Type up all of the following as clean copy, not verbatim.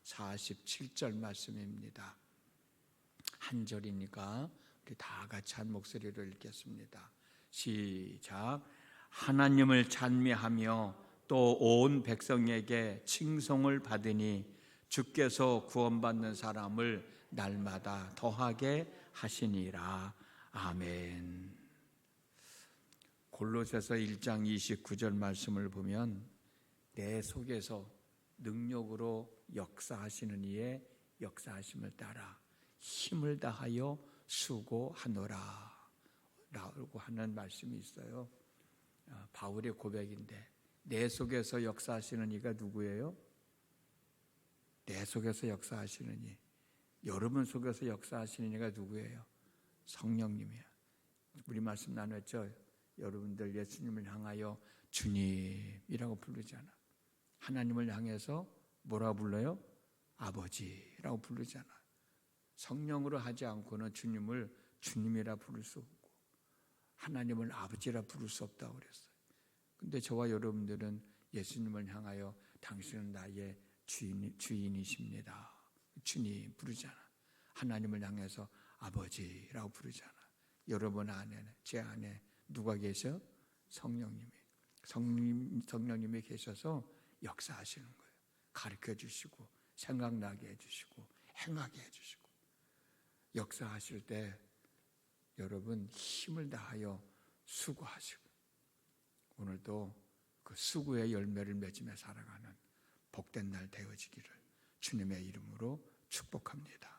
47절 말씀입니다. 한 절이니까 우리 다 같이 한 목소리로 읽겠습니다. 시작. 하나님을 찬미하며 또 온 백성에게 칭송을 받으니 주께서 구원받는 사람을 날마다 더하게 하시니라. 아멘. 골로새서 1장 29절 말씀을 보면 내 속에서 능력으로 역사하시는 이의 역사하심을 따라 힘을 다하여 수고하노라 라고 하는 말씀이 있어요. 바울의 고백인데 내 속에서 역사하시는 이가 누구예요? 내 속에서 역사하시는 이, 여러분 속에서 역사하시는 이가 누구예요? 성령님이야. 우리 말씀 나눴죠? 여러분들 예수님을 향하여 주님이라고 부르잖아. 하나님을 향해서 뭐라고 불러요? 아버지라고 부르잖아. 성령으로 하지 않고는 주님을 주님이라 부를 수 없고 하나님을 아버지라 부를 수 없다고 그랬어요. 근데 저와 여러분들은 예수님을 향하여 당신은 나의 주인이십니다. 주님 부르잖아. 하나님을 향해서 아버지라고 부르잖아. 여러분 안에는, 제 안에 누가 계셔? 성령님이 계셔서 역사하시는 거예요. 가르쳐 주시고 생각나게 해주시고 행하게 해주시고 역사하실 때 여러분 힘을 다하여 수고하시고 오늘도 그 수고의 열매를 맺으며 살아가는 복된 날 되어지기를 주님의 이름으로 축복합니다.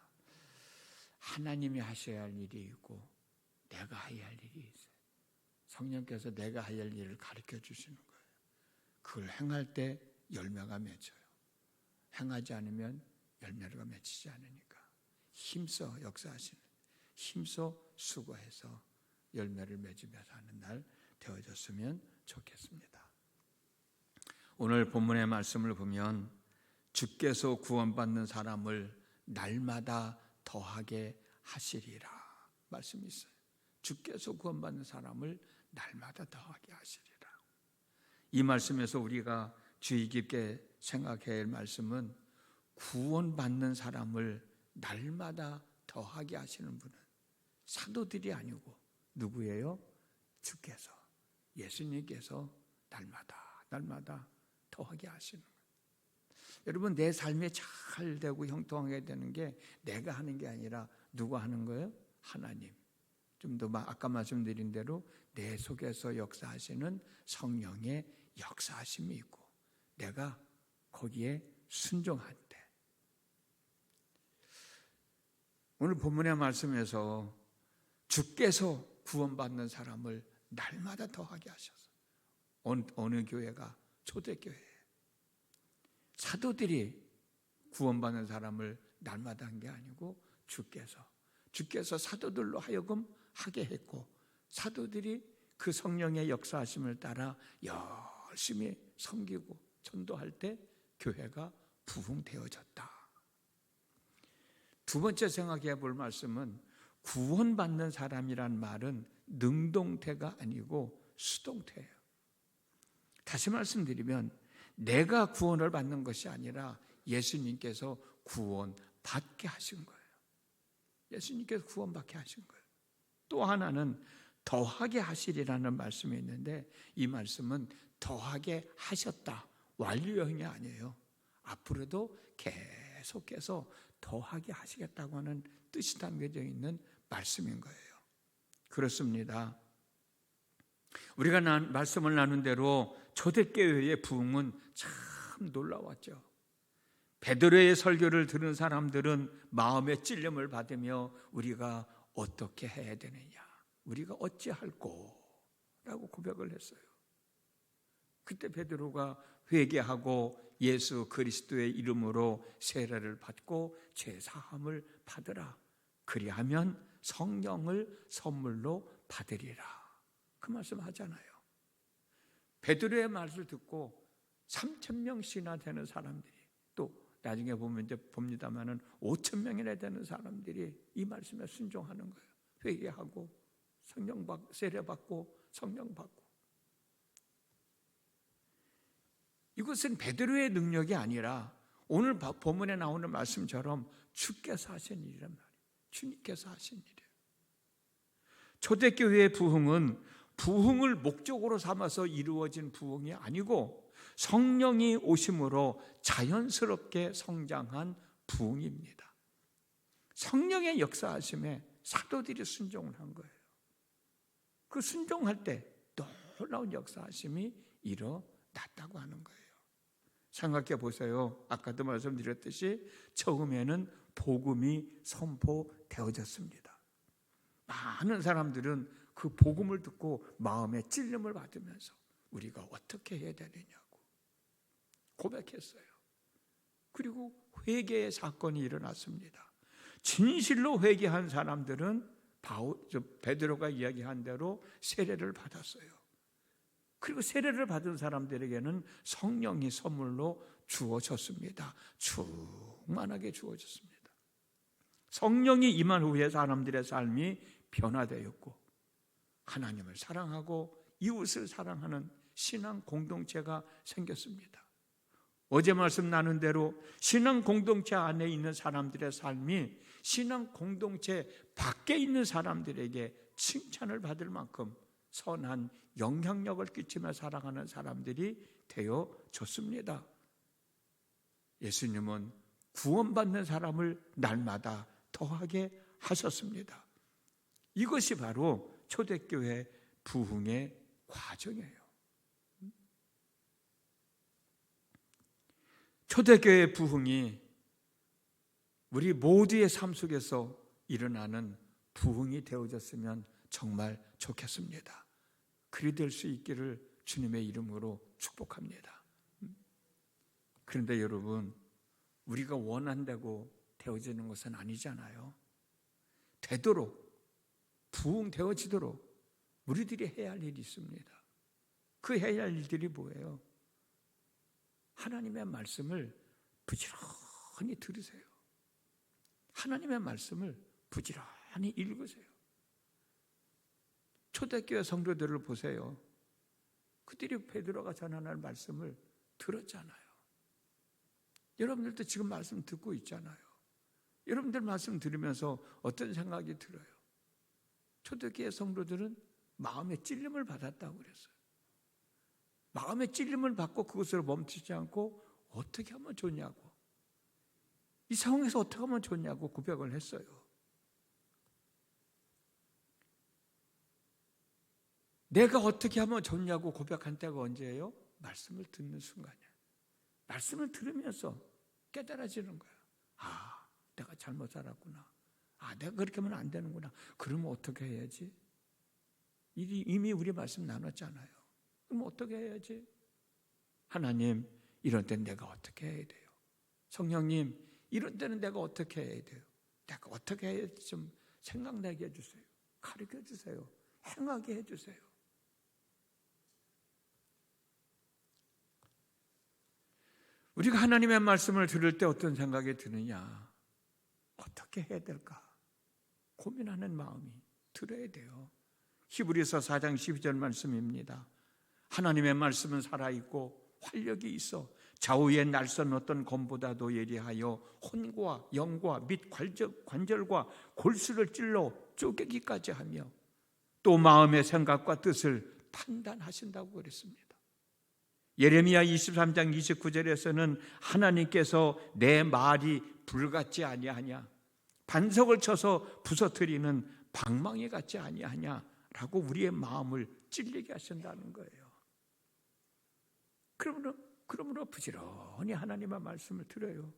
하나님이 하셔야 할 일이 있고 내가 해야 할 일이 있어요. 성령께서 내가 해야 할 일을 가르쳐 주시는 거예요. 그걸 행할 때 열매가 맺혀요. 행하지 않으면 열매가 맺히지 않으니까 힘써 역사하시는, 힘써 수고해서 열매를 맺으며 사는 날 되어졌으면 좋겠습니다. 오늘 본문의 말씀을 보면 주께서 구원받는 사람을 날마다 더하게 하시리라 말씀이 있어요. 주께서 구원받는 사람을 날마다 더하게 하시리라. 이 말씀에서 우리가 주의 깊게 생각해야 할 말씀은 구원받는 사람을 날마다 더하게 하시는 분은 사도들이 아니고 누구예요? 주께서, 예수님께서 날마다 더하게 하시는 거예요. 여러분 내 삶에 잘 되고 형통하게 되는 게 내가 하는 게 아니라 누가 하는 거예요? 하나님. 좀 더 아까 말씀드린 대로 내 속에서 역사하시는 성령의 역사하심이 있고 내가 거기에 순종할 때 오늘 본문의 말씀에서 주께서 구원받는 사람을 날마다 더하게 하셔서 어느 교회가 초대교회예요. 사도들이 구원받는 사람을 날마다 한 게 아니고 주께서 사도들로 하여금 하게 했고 사도들이 그 성령의 역사하심을 따라 열심히 섬기고 전도할 때 교회가 부흥되어졌다. 두 번째 생각해 볼 말씀은 구원받는 사람이란 말은 능동태가 아니고 수동태예요. 다시 말씀드리면 내가 구원을 받는 것이 아니라 예수님께서 구원받게 하신 거예요. 예수님께서 구원받게 하신 거예요. 또 하나는 더하게 하시리라는 말씀이 있는데 이 말씀은 더하게 하셨다. 완료형이 아니에요. 앞으로도 계속해서 더하게 하시겠다고 하는 뜻이 담겨져 있는 말씀인 거예요. 그렇습니다. 우리가 말씀을 나눈 대로 초대교회의 부흥은 참 놀라웠죠. 베드로의 설교를 들은 사람들은 마음의 찔림을 받으며 우리가 어떻게 해야 되느냐, 우리가 어찌할꼬 라고 고백을 했어요. 그때 베드로가 회개하고 예수 그리스도의 이름으로 세례를 받고 죄 사함을 받으라. 그리하면 성령을 선물로 받으리라. 그 말씀 하잖아요. 베드로의 말을 듣고 3,000명씩이나 되는 사람들이, 또 나중에 보면 이제 봅니다만은 5,000명이나 되는 사람들이 이 말씀에 순종하는 거예요. 회개하고 세례 받고 성령 받고. 이것은 베드로의 능력이 아니라 오늘 본문에 나오는 말씀처럼 주께서 하신 일이란 말이에요. 주님께서 하신 일이에요. 초대교회의 부흥은 부흥을 목적으로 삼아서 이루어진 부흥이 아니고 성령이 오심으로 자연스럽게 성장한 부흥입니다. 성령의 역사하심에 사도들이 순종을 한 거예요. 그 순종할 때 놀라운 역사하심이 일어났다고 하는 거예요. 생각해 보세요. 아까도 말씀드렸듯이 처음에는 복음이 선포되어졌습니다. 많은 사람들은 그 복음을 듣고 마음에 찔림을 받으면서 우리가 어떻게 해야 되느냐고 고백했어요. 그리고 회개의 사건이 일어났습니다. 진실로 회개한 사람들은 베드로가 이야기한 대로 세례를 받았어요. 그리고 세례를 받은 사람들에게는 성령이 선물로 주어졌습니다. 충만하게 주어졌습니다. 성령이 임한 후에 사람들의 삶이 변화되었고 하나님을 사랑하고 이웃을 사랑하는 신앙 공동체가 생겼습니다. 어제 말씀 나눈 대로 신앙 공동체 안에 있는 사람들의 삶이 신앙 공동체 밖에 있는 사람들에게 칭찬을 받을 만큼 선한 영향력을 끼치며 살아가는 사람들이 되어졌습니다. 예수님은 구원받는 사람을 날마다 더하게 하셨습니다. 이것이 바로 초대교회 부흥의 과정이에요. 초대교회 부흥이 우리 모두의 삶 속에서 일어나는 부흥이 되어졌으면 정말 좋겠습니다. 그리 될 수 있기를 주님의 이름으로 축복합니다. 그런데 여러분, 우리가 원한다고 되어지는 것은 아니잖아요. 되도록, 부흥되어지도록 우리들이 해야 할 일이 있습니다. 그 해야 할 일들이 뭐예요? 하나님의 말씀을 부지런히 들으세요. 하나님의 말씀을 부지런히 읽으세요. 초대교회 성도들을 보세요. 그들이 베드로가 전하는 말씀을 들었잖아요. 여러분들도 지금 말씀 듣고 있잖아요. 여러분들 말씀 들으면서 어떤 생각이 들어요? 초대교회 성도들은 마음의 찔림을 받았다고 그랬어요. 마음의 찔림을 받고 그것으로 멈추지 않고 어떻게 하면 좋냐고, 이 상황에서 어떻게 하면 좋냐고 고백을 했어요. 내가 어떻게 하면 좋냐고 고백한 때가 언제예요? 말씀을 듣는 순간이에요. 말씀을 들으면서 깨달아지는 거예요. 아, 내가 잘못 살았구나. 아, 내가 그렇게 하면 안 되는구나. 그러면 어떻게 해야지? 이미 우리 말씀 나눴잖아요. 그럼 어떻게 해야지? 하나님, 이런 때는 내가 어떻게 해야 돼요? 성령님, 이런 때는 내가 어떻게 해야 돼요? 내가 어떻게 해야 좀 생각나게 해주세요. 가르쳐 주세요. 행하게 해주세요. 우리가 하나님의 말씀을 들을 때 어떤 생각이 드느냐? 어떻게 해야 될까? 고민하는 마음이 들어야 돼요. 히브리서 4장 12절 말씀입니다. 하나님의 말씀은 살아있고 활력이 있어 좌우의 날선 어떤 검보다도 예리하여 혼과 영과 및 관절과 골수를 찔러 쪼개기까지 하며 또 마음의 생각과 뜻을 판단하신다고 그랬습니다. 예레미야 23장 29절에서는 하나님께서 내 말이 불같지 아니하냐, 반석을 쳐서 부서뜨리는 방망이 같지 아니하냐라고 우리의 마음을 찔리게 하신다는 거예요. 그러므로 부지런히 하나님의 말씀을 들어요.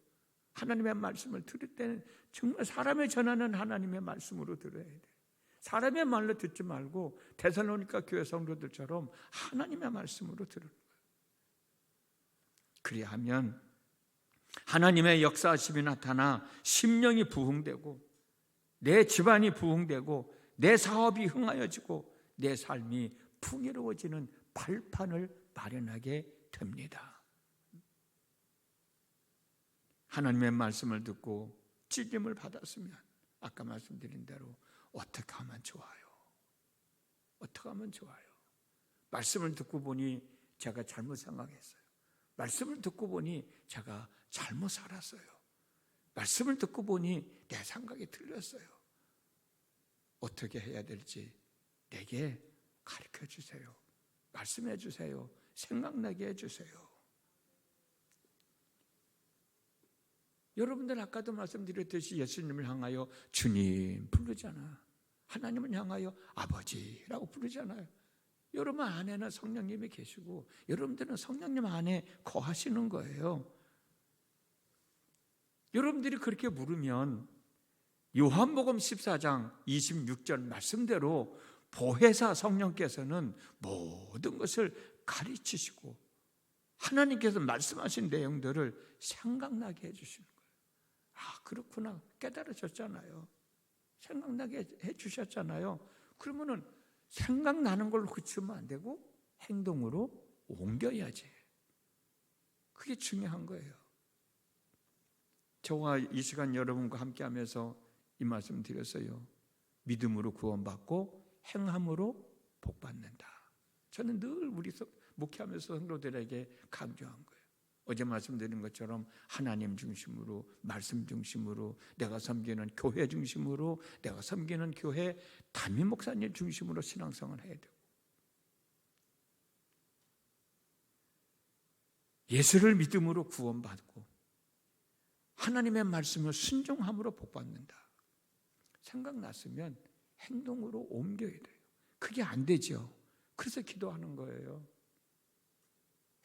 하나님의 말씀을 들을 때는 정말 사람의 전하는 하나님의 말씀으로 들어야 돼요. 사람의 말로 듣지 말고 데살로니가 교회 성도들처럼 하나님의 말씀으로 들어요. 그리하면 하나님의 역사하심이 나타나 심령이 부흥되고 내 집안이 부흥되고 내 사업이 흥하여지고 내 삶이 풍요로워지는 발판을 마련하게 됩니다. 하나님의 말씀을 듣고 찔림을 받았으면 아까 말씀드린 대로 어떻게 하면 좋아요? 어떻게 하면 좋아요? 말씀을 듣고 보니 제가 잘못 생각했어요. 말씀을 듣고 보니 제가 잘못 살았어요. 말씀을 듣고 보니 내 생각이 틀렸어요. 어떻게 해야 될지 내게 가르쳐 주세요. 말씀해 주세요. 생각나게 해주세요. 여러분들 아까도 말씀드렸듯이 예수님을 향하여 주님 부르잖아. 하나님을 향하여 아버지라고 부르잖아요. 여러분 안에는 성령님이 계시고 여러분들은 성령님 안에 거하시는 거예요. 여러분들이 그렇게 물으면 요한복음 14장 26절 말씀대로 보혜사 성령께서는 모든 것을 가르치시고 하나님께서 말씀하신 내용들을 생각나게 해주시는 거예요. 아, 그렇구나. 깨달으셨잖아요. 생각나게 해주셨잖아요. 그러면은 생각나는 걸로 그치면 안 되고 행동으로 옮겨야지. 그게 중요한 거예요. 저와 이 시간 여러분과 함께 하면서 이 말씀 드렸어요. 믿음으로 구원받고 행함으로 복받는다. 저는 늘 우리 목회하면서 성도들에게 강조한 거예요. 어제 말씀드린 것처럼 하나님 중심으로, 말씀 중심으로, 내가 섬기는 교회 중심으로, 내가 섬기는 교회 담임 목사님 중심으로 신앙생활을 해야 되고, 예수를 믿음으로 구원받고 하나님의 말씀을 순종함으로 복받는다. 생각났으면 행동으로 옮겨야 돼요. 그게 안 되죠. 그래서 기도하는 거예요.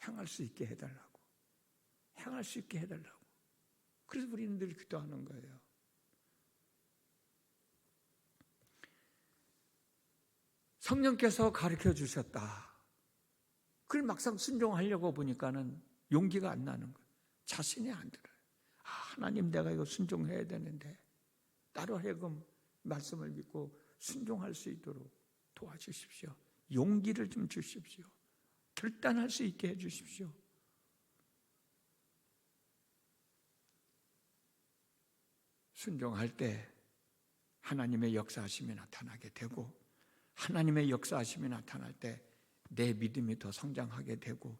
행할 수 있게 해달라고. 행할 수 있게 해달라고. 그래서 우리는 늘 기도하는 거예요. 성령께서 가르쳐 주셨다. 그걸 막상 순종하려고 보니까는 용기가 안 나는 거예요. 자신이 안 들어요. 아, 하나님 내가 이거 순종해야 되는데 나로 하여금 말씀을 믿고 순종할 수 있도록 도와주십시오. 용기를 좀 주십시오. 결단할 수 있게 해주십시오. 순종할 때 하나님의 역사하심이 나타나게 되고 하나님의 역사하심이 나타날 때 내 믿음이 더 성장하게 되고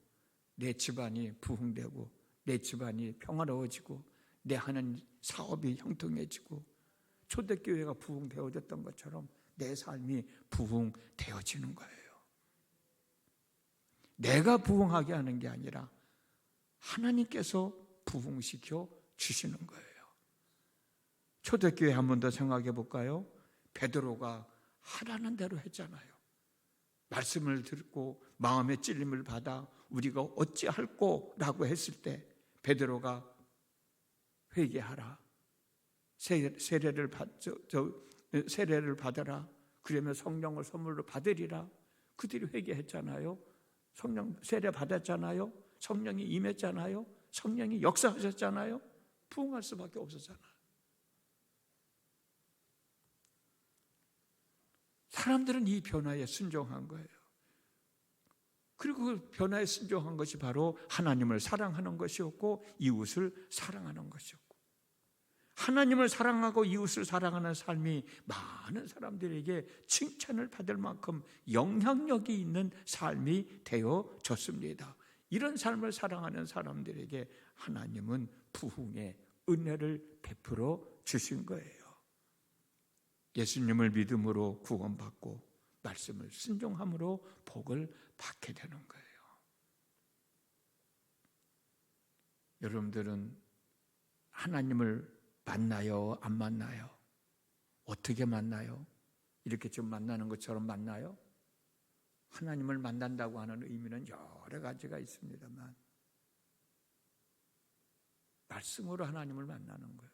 내 집안이 부흥되고 내 집안이 평화로워지고 내 하는 사업이 형통해지고 초대교회가 부흥되어졌던 것처럼 내 삶이 부흥되어지는 거예요. 내가 부흥하게 하는 게 아니라 하나님께서 부흥시켜 주시는 거예요. 초대교회 한 번 더 생각해 볼까요? 베드로가 하라는 대로 했잖아요. 말씀을 듣고 마음의 찔림을 받아 우리가 어찌할꼬라고 했을 때 베드로가 회개하라. 세례를 받아라. 그러면 성령을 선물로 받으리라. 그들이 회개했잖아요. 성령 세례 받았잖아요. 성령이 임했잖아요. 성령이 역사하셨잖아요. 부흥할 수밖에 없었잖아요. 사람들은 이 변화에 순종한 거예요. 그리고 그 변화에 순종한 것이 바로 하나님을 사랑하는 것이었고 이웃을 사랑하는 것이었고 하나님을 사랑하고 이웃을 사랑하는 삶이 많은 사람들에게 칭찬을 받을 만큼 영향력이 있는 삶이 되어졌습니다. 이런 삶을 사랑하는 사람들에게 하나님은 부흥의 은혜를 베풀어 주신 거예요. 예수님을 믿음으로 구원받고 말씀을 순종함으로 복을 받게 되는 거예요. 여러분들은 하나님을 만나요? 안 만나요? 어떻게 만나요? 이렇게 좀 만나는 것처럼 만나요? 하나님을 만난다고 하는 의미는 여러 가지가 있습니다만 말씀으로 하나님을 만나는 거예요.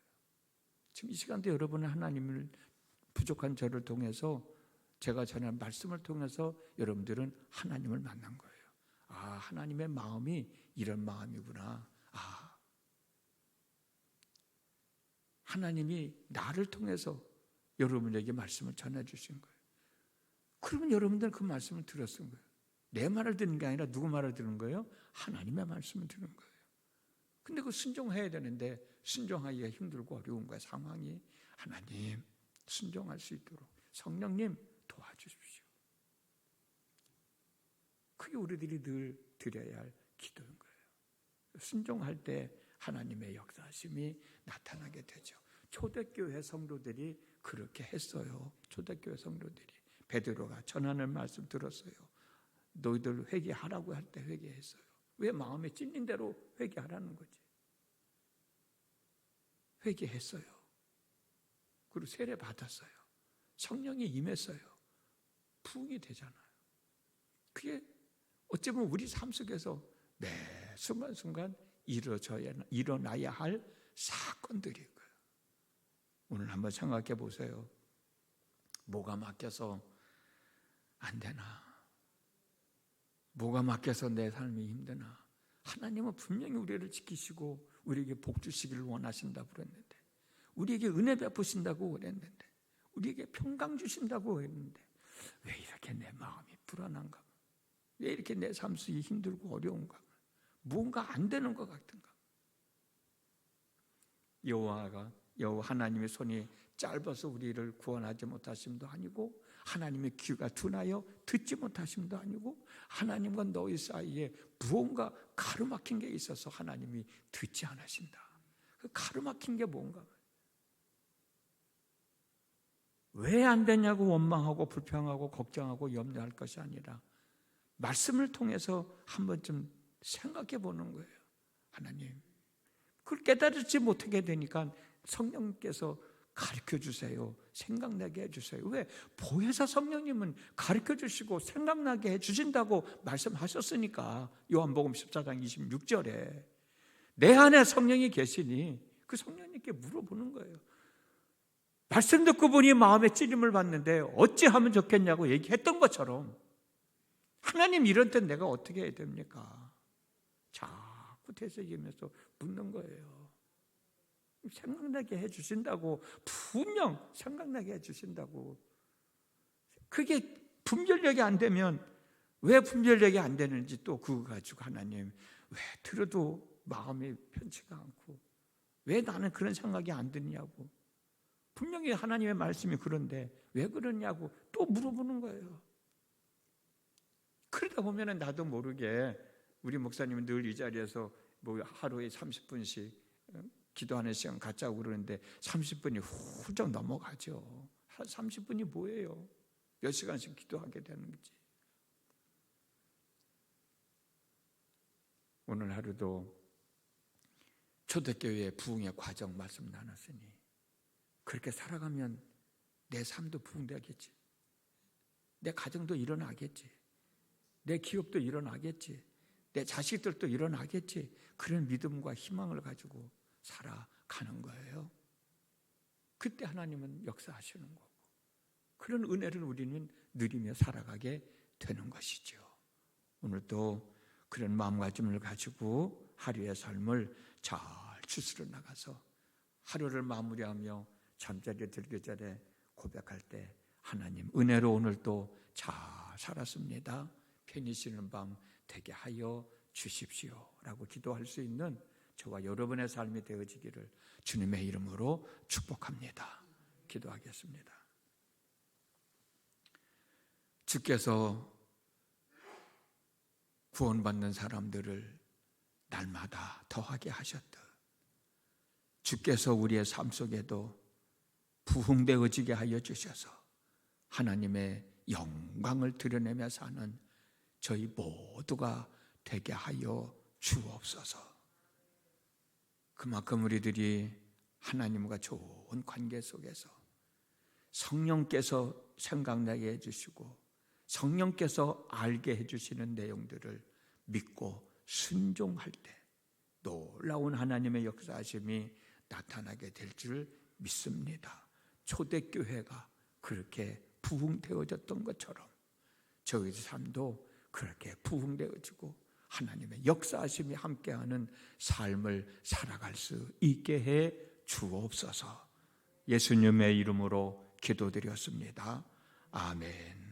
지금 이 시간도 여러분은 하나님을 부족한 저를 통해서 제가 전한 말씀을 통해서 여러분들은 하나님을 만난 거예요. 아, 하나님의 마음이 이런 마음이구나. 아, 하나님이 나를 통해서 여러분에게 말씀을 전해주신 거예요. 그러면 여러분들은 그 말씀을 들었은 거예요. 내 말을 듣는 게 아니라 누구 말을 듣는 거예요? 하나님의 말씀을 듣는 거예요. 근데 그 순종해야 되는데 순종하기가 힘들고 어려운 거예요. 상황이. 하나님 순종할 수 있도록 성령님 도와주십시오. 그게 우리들이 늘 드려야 할 기도인 거예요. 순종할 때 하나님의 역사하심이 나타나게 되죠. 초대교회 성도들이 그렇게 했어요. 초대교회 성도들이 베드로가 전하는 말씀 들었어요. 너희들 회개하라고 할 때 회개했어요. 왜? 마음에 찔린 대로 회개하라는 거지. 회개했어요. 그리고 세례 받았어요. 성령이 임했어요. 부흥이 되잖아요. 그게 어쩌면 우리 삶 속에서 매 순간순간 일어나야 할 사건들일 거예요. 오늘 한번 생각해 보세요. 뭐가 막혀서 안 되나? 뭐가 막혀서 내 삶이 힘드나? 하나님은 분명히 우리를 지키시고 우리에게 복 주시기를 원하신다고 그랬는데, 우리에게 은혜 베푸신다고 그랬는데, 우리에게 평강 주신다고 그랬는데 왜 이렇게 내 마음이 불안한가? 왜 이렇게 내 삶 속이 힘들고 어려운가? 뭔가 안 되는 것 같은가? 여호와 하나님의 손이 짧아서 우리를 구원하지 못하심도 아니고, 하나님의 귀가 둔하여 듣지 못하심도 아니고, 하나님과 너희 사이에 무언가 가로막힌 게 있어서 하나님이 듣지 않으신다. 그 가로막힌 게 뭔가? 왜 안 되냐고 원망하고 불평하고 걱정하고 염려할 것이 아니라 말씀을 통해서 한 번쯤 생각해 보는 거예요. 하나님, 그걸 깨달지 못하게 되니까 성령께서 가르쳐 주세요. 생각나게 해주세요. 왜? 보혜사 성령님은 가르쳐 주시고 생각나게 해주신다고 말씀하셨으니까. 요한복음 14장 26절에 내 안에 성령이 계시니 그 성령님께 물어보는 거예요. 말씀 듣고 보니 마음에 찔림을 받는데 어찌하면 좋겠냐고 얘기했던 것처럼, 하나님 이런 때 내가 어떻게 해야 됩니까? 자꾸 되새기면서 묻는 거예요. 생각나게 해주신다고, 분명 생각나게 해주신다고. 그게 분별력이 안 되면, 왜 분별력이 안 되는지 또 그거 가지고 하나님 왜 들어도 마음이 편치가 않고 왜 나는 그런 생각이 안 드냐고, 분명히 하나님의 말씀이 그런데 왜 그러냐고 또 물어보는 거예요. 그러다 보면 나도 모르게 우리 목사님은 늘 이 자리에서 뭐 하루에 30분씩 기도하는 시간 갖자고 그러는데 30분이 훌쩍 넘어가죠. 30분이 뭐예요? 몇 시간씩 기도하게 되는 거지. 오늘 하루도 초대교회의 부흥의 과정 말씀 나눴으니 그렇게 살아가면 내 삶도 부흥되겠지. 내 가정도 일어나겠지. 내 기업도 일어나겠지. 내 자식들도 일어나겠지. 그런 믿음과 희망을 가지고 살아가는 거예요. 그때 하나님은 역사하시는 거고, 그런 은혜를 우리는 누리며 살아가게 되는 것이죠. 오늘도 그런 마음가짐을 가지고 하루의 삶을 잘 추스려 나가서 하루를 마무리하며 잠자리에 들기 전에 고백할 때, 하나님 은혜로 오늘도 잘 살았습니다. 편히 쉬는 밤 되게 하여 주십시오 라고 기도할 수 있는 저와 여러분의 삶이 되어지기를 주님의 이름으로 축복합니다. 기도하겠습니다. 주께서 구원받는 사람들을 날마다 더하게 하셨듯, 주께서 우리의 삶 속에도 부흥되어지게 하여 주셔서 하나님의 영광을 드러내며 사는 저희 모두가 되게 하여 주옵소서. 그만큼 우리들이 하나님과 좋은 관계 속에서 성령께서 생각나게 해주시고 성령께서 알게 해주시는 내용들을 믿고 순종할 때 놀라운 하나님의 역사하심이 나타나게 될 줄 믿습니다. 초대교회가 그렇게 부흥되어졌던 것처럼 저희 삶도 그렇게 부흥되어지고 하나님의 역사하심이 함께하는 삶을 살아갈 수 있게 해 주옵소서. 예수님의 이름으로 기도드렸습니다. 아멘.